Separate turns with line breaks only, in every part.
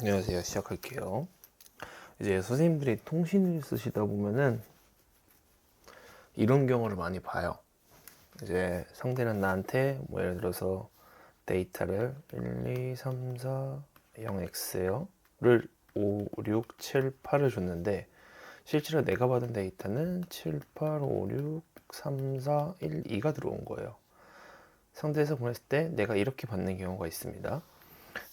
안녕하세요. 시작할게요. 이제 선생님들이 통신을 쓰시다 보면은 이런 경우를 많이 봐요. 이제 상대는 나한테 뭐 예를 들어서 데이터를 1, 2, 3, 4, 0x요를 5, 6, 7, 8을 줬는데 실제로 내가 받은 데이터는 7, 8, 5, 6, 3, 4, 1, 2가 들어온 거예요. 상대에서 보냈을 때 내가 이렇게 받는 경우가 있습니다.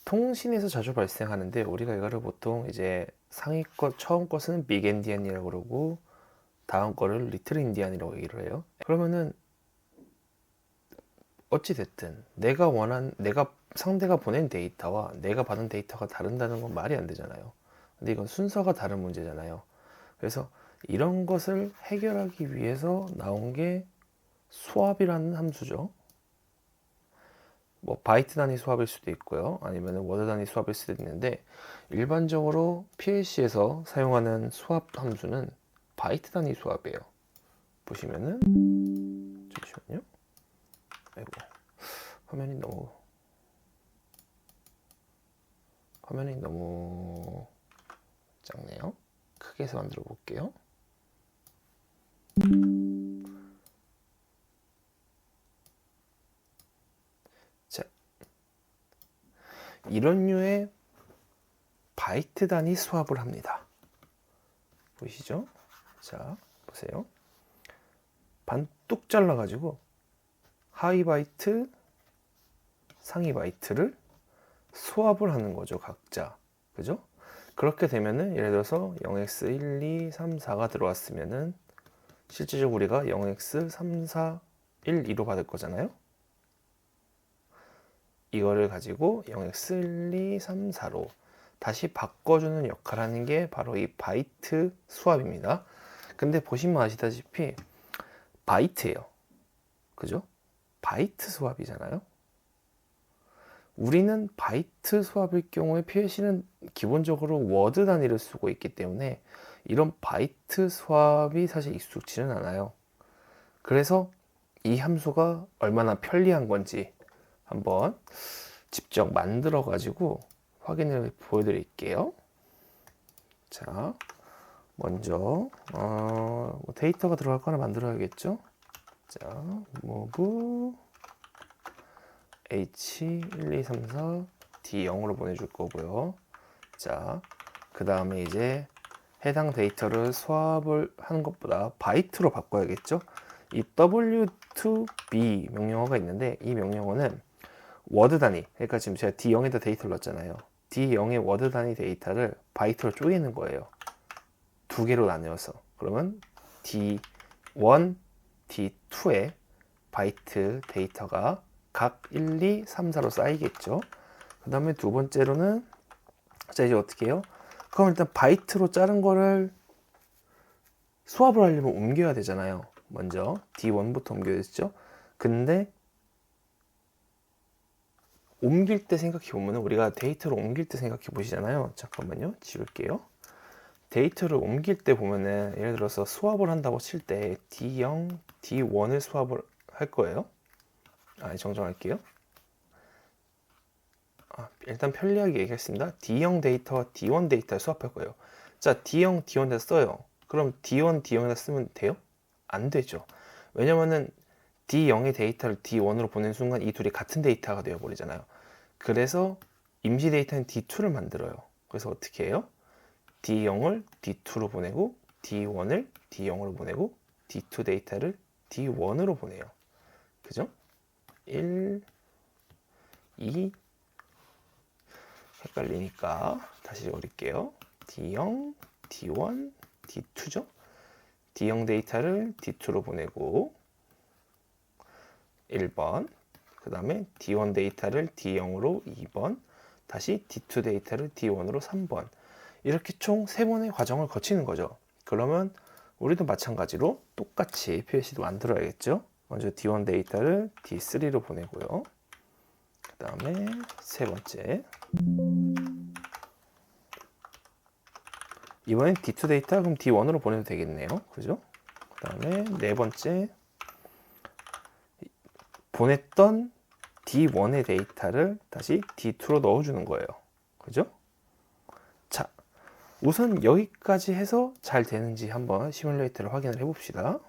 통신에서 자주 발생하는데 우리가 이거를 보통 이제 상위 것 처음 것은 빅 엔디안이라고 그러고 다음 거를 리틀 인디안이라고 얘기를 해요. 그러면은 어찌 됐든 내가 상대가 보낸 데이터와 내가 받은 데이터가 다른다는 건 말이 안 되잖아요. 근데 이건 순서가 다른 문제잖아요. 그래서 이런 것을 해결하기 위해서 나온 게 수압이라는 함수죠. 뭐 바이트 단위 수압일 수도 있고요. 아니면 워드 단위 수압일 수도 있는데 일반적으로 PLC에서 사용하는 수압 함수는 바이트 단위 수압이에요. 보시면은 잠시만요. 아이고 화면이 너무 작네요. 크게 해서 만들어 볼게요. 자, 이런 류의 바이트 단위 수압을 합니다. 보이시죠? 자, 보세요. 반 뚝 잘라가지고 하위 바이트, 상위 바이트를 수압을 하는 거죠, 각자. 그죠? 그렇게 되면은 예를 들어서 0x 1, 2, 3, 4가 들어왔으면은 실제적으로 우리가 0x 3, 4, 1, 2로 받을 거잖아요. 이거를 가지고 0x 1, 2, 3, 4로 다시 바꿔주는 역할을 하는 게 바로 이 바이트 수압입니다. 근데 보시면 아시다시피 바이트예요. 그죠? 바이트 수압이잖아요. 우리는 바이트 수압일 경우에 PLC는 기본적으로 워드 단위를 쓰고 있기 때문에 이런 바이트 수압이 사실 익숙치는 않아요. 그래서 이 함수가 얼마나 편리한 건지 한번 직접 만들어 가지고 확인을 보여드릴게요. 자, 먼저 데이터가 들어갈 거나 만들어야겠죠. 자, move H1234 D0으로 보내줄 거고요. 자, 그 다음에 이제 해당 데이터를 수압을 하는 것보다 바이트로 바꿔야겠죠. 이 W2B 명령어가 있는데 이 명령어는 워드 단위, 그러니까 지금 제가 D0에다 데이터를 넣었잖아요. D0의 워드 단위 데이터를 바이트로 쪼개는 거예요. 두 개로 나누어서. 그러면 D1, D2의 바이트 데이터가 각 1, 2, 3, 4로 쌓이겠죠. 그 다음에 두 번째로는 자 이제 어떻게 해요? 그럼 일단 바이트로 자른 거를 수압을 하려면 옮겨야 되잖아요. 먼저 D1부터 옮겨야 되죠. 근데 옮길 때 생각해 보면 우리가 데이터를 옮길 때 생각해 보시잖아요. 잠깐만요. 지울게요. 데이터를 옮길 때 보면은 예를 들어서 수압을 한다고 칠 때 D0, D1을 수압을 할 거예요. 정정할게요. 일단 편리하게 얘기했습니다. D0 데이터와 D1 데이터를 수합할 거예요. 자, D0, D1에다 써요. 그럼 D1, D1에다 쓰면 돼요? 안 되죠. 왜냐면은 D0의 데이터를 D1으로 보낸 순간 이 둘이 같은 데이터가 되어버리잖아요. 그래서 임시 데이터는 D2를 만들어요. 그래서 어떻게 해요? D0을 D2로 보내고 D1을 D0으로 보내고 D2 데이터를 D1으로 보내요. 그죠? 1, 2, 헷갈리니까 다시 적을게요. D0, D1, D2죠. D0 데이터를 D2로 보내고 1번, 그 다음에 D1 데이터를 D0으로 2번, 다시 D2 데이터를 D1으로 3번, 이렇게 총 3번의 과정을 거치는 거죠. 그러면 우리도 마찬가지로 똑같이 PLC도 만들어야겠죠. 먼저 D1 데이터를 D3로 보내고요. 그 다음에 세 번째, 이번엔 D2 데이터 그럼 D1으로 보내도 되겠네요. 그죠? 그 다음에 네 번째, 보냈던 D1의 데이터를 다시 D2로 넣어주는 거예요. 그죠? 우선 여기까지 해서 잘 되는지 한번 시뮬레이터를 확인을 해 봅시다.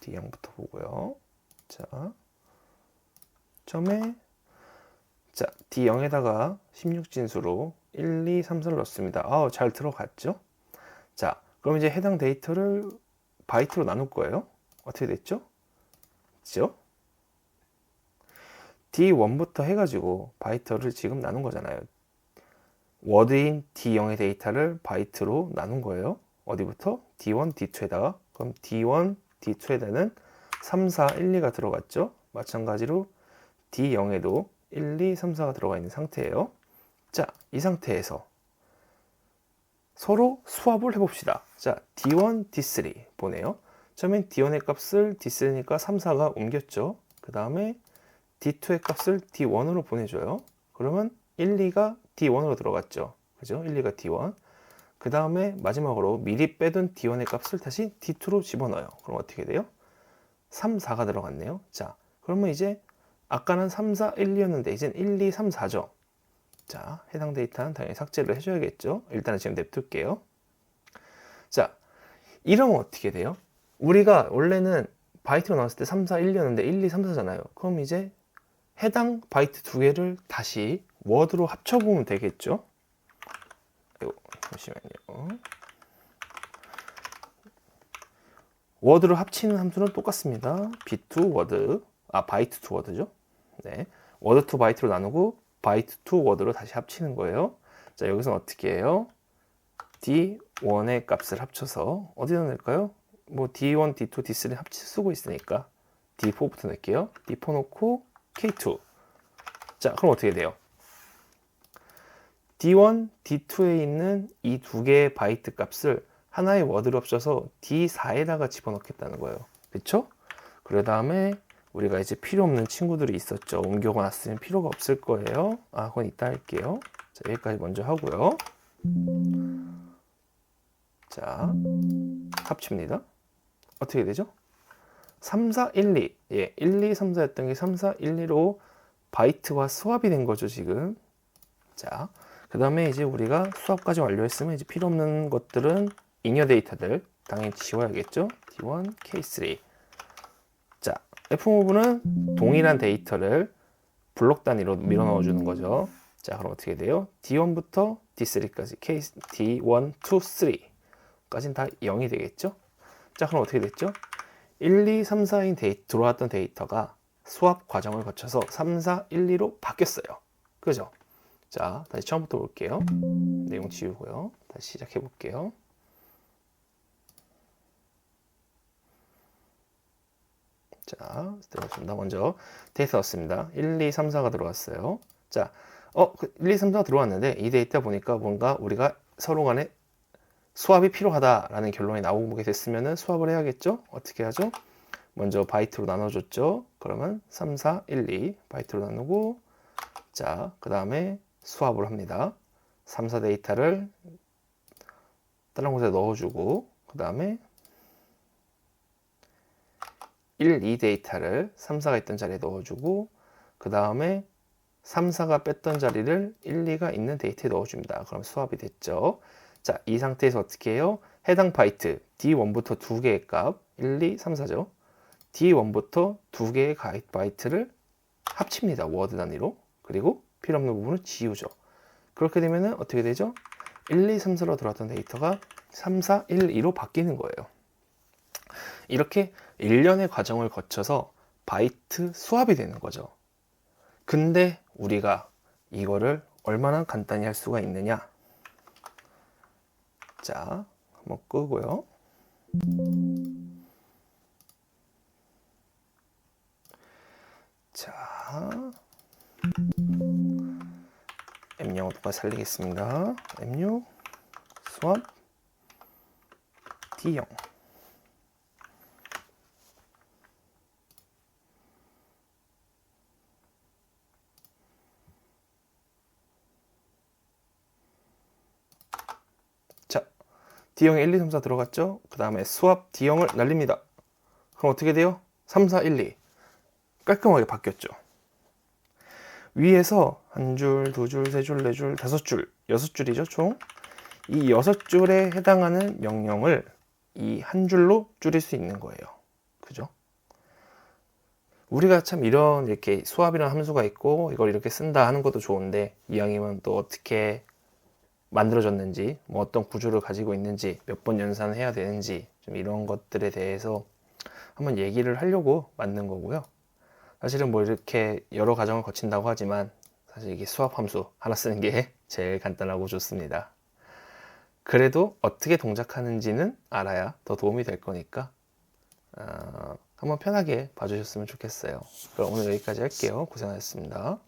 D0부터 보고요. 자, 점에 자, D0에다가 16진수로 1, 2, 3, 4를 넣습니다. 잘 들어갔죠? 자, 그럼 이제 해당 데이터를 바이트로 나눌 거예요. 어떻게 됐죠? 그죠? D1부터 해가지고 바이트를 지금 나눈 거잖아요. 워드인 D0의 데이터를 바이트로 나눈 거예요. 어디부터? D1, D2에다가. 그럼 D1, D2에다는 3, 4, 1, 2가 들어갔죠. 마찬가지로 D0에도 1, 2, 3, 4가 들어가 있는 상태예요. 자, 이 상태에서 서로 수합을 해봅시다. 자, D1, D3 보네요. 처음엔 D1의 값을 D3니까 3, 4가 옮겼죠. 그 다음에 D2의 값을 D1으로 보내줘요. 그러면 1, 2가 D1으로 들어갔죠. 그죠? 1, 2가 D1. 그 다음에 마지막으로 미리 빼둔 D1의 값을 다시 D2로 집어넣어요. 그럼 어떻게 돼요? 3, 4가 들어갔네요. 자, 그러면 이제 아까는 3, 4, 1, 2였는데 이젠 1, 2, 3, 4죠. 자, 해당 데이터는 당연히 삭제를 해줘야겠죠. 일단은 지금 냅둘게요. 자, 이러면 어떻게 돼요? 우리가 원래는 바이트로 나왔을 때 3, 4, 1이었는데 1, 2, 3, 4잖아요. 그럼 이제 해당 바이트 두 개를 다시 워드로 합쳐보면 되겠죠. 잠시만요. 워드로 합치는 함수는 똑같습니다. B2 워드, 바이트 투 워드죠. 네, 워드 투 바이트로 나누고 바이트 투 워드로 다시 합치는 거예요. 자, 여기서는 어떻게 해요? D1의 값을 합쳐서 어디다 넣을까요? 뭐 D1, D2, D3 쓰고 있으니까 D4부터 넣을게요. D4 넣고 K2. 자, 그럼 어떻게 돼요? D1, D2에 있는 이 두 개의 바이트 값을 하나의 워드로 합쳐서 D4에다가 집어넣겠다는 거예요. 그렇죠? 그 다음에 우리가 이제 필요 없는 친구들이 있었죠. 옮겨놨으면 필요가 없을 거예요. 그건 이따 할게요. 자, 여기까지 먼저 하고요. 자, 합칩니다. 어떻게 되죠? 3, 4, 1, 2. 예, 1, 2, 3, 4였던 게 3, 4, 1, 2로 바이트와 수합이 된 거죠, 지금. 자, 그 다음에 이제 우리가 수합까지 완료했으면 이제 필요 없는 것들은 잉여 데이터들 당연히 지워야겠죠. D1, K3. 자, F모브는 동일한 데이터를 블록 단위로 밀어 넣어주는 거죠. 자, 그럼 어떻게 돼요? D1부터 D3까지 D1, 2, 3까지는 다 0이 되겠죠? 자, 그럼 어떻게 됐죠? 1, 2, 3, 4인 들어왔던 데이터가 수합 과정을 거쳐서 3, 4, 1, 2로 바뀌었어요. 그죠? 자, 다시 처음부터 볼게요. 내용 지우고요. 다시 시작해 볼게요. 자, 들어갔습니다. 먼저 데이터 넣었습니다. 1, 2, 3, 4가 들어왔어요. 자, 1, 2, 3, 4가 들어왔는데 이 데이터 보니까 뭔가 우리가 서로 간에 수합이 필요하다라는 결론이 나오게 됐으면 수합을 해야겠죠? 어떻게 하죠? 먼저 바이트로 나눠줬죠? 그러면 3, 4, 1, 2 바이트로 나누고 자, 그 다음에 수합을 합니다. 3, 4 데이터를 다른 곳에 넣어주고 그 다음에 1, 2 데이터를 3, 4가 있던 자리에 넣어주고 그 다음에 3, 4가 뺐던 자리를 1, 2가 있는 데이터에 넣어줍니다. 그럼 수합이 됐죠. 자, 이 상태에서 어떻게 해요? 해당 바이트 D1부터 두 개의 값 1, 2, 3, 4죠. D1부터 두 개의 바이트를 합칩니다. 워드 단위로. 그리고 필요 없는 부분을 지우죠. 그렇게 되면 어떻게 되죠? 1, 2, 3, 4로 들어왔던 데이터가 3, 4, 1, 2로 바뀌는 거예요. 이렇게 일련의 과정을 거쳐서 바이트 수합이 되는 거죠. 근데 우리가 이거를 얼마나 간단히 할 수가 있느냐? 자, 한번 끄고요. 자, M0 똑같이 살리겠습니다. M6 수합 D0 자, D형에 1, 2, 3, 4 들어갔죠? 그 다음에 수합 D형을 날립니다. 그럼 어떻게 돼요? 3, 4, 1, 2 깔끔하게 바뀌었죠. 위에서 한 줄, 두 줄, 세 줄, 네 줄, 다섯 줄, 여섯 줄이죠, 총. 이 여섯 줄에 해당하는 명령을 이 한 줄로 줄일 수 있는 거예요. 그죠? 우리가 참 이렇게 수압이라는 함수가 있고 이걸 이렇게 쓴다 하는 것도 좋은데, 이왕이면 또 어떻게 만들어졌는지, 뭐 어떤 구조를 가지고 있는지, 몇 번 연산을 해야 되는지, 좀 이런 것들에 대해서 한번 얘기를 하려고 만든 거고요. 사실은 뭐 이렇게 여러 과정을 거친다고 하지만 사실 이게 수압 함수 하나 쓰는 게 제일 간단하고 좋습니다. 그래도 어떻게 동작하는지는 알아야 더 도움이 될 거니까 한번 편하게 봐주셨으면 좋겠어요. 그럼 오늘 여기까지 할게요. 고생하셨습니다.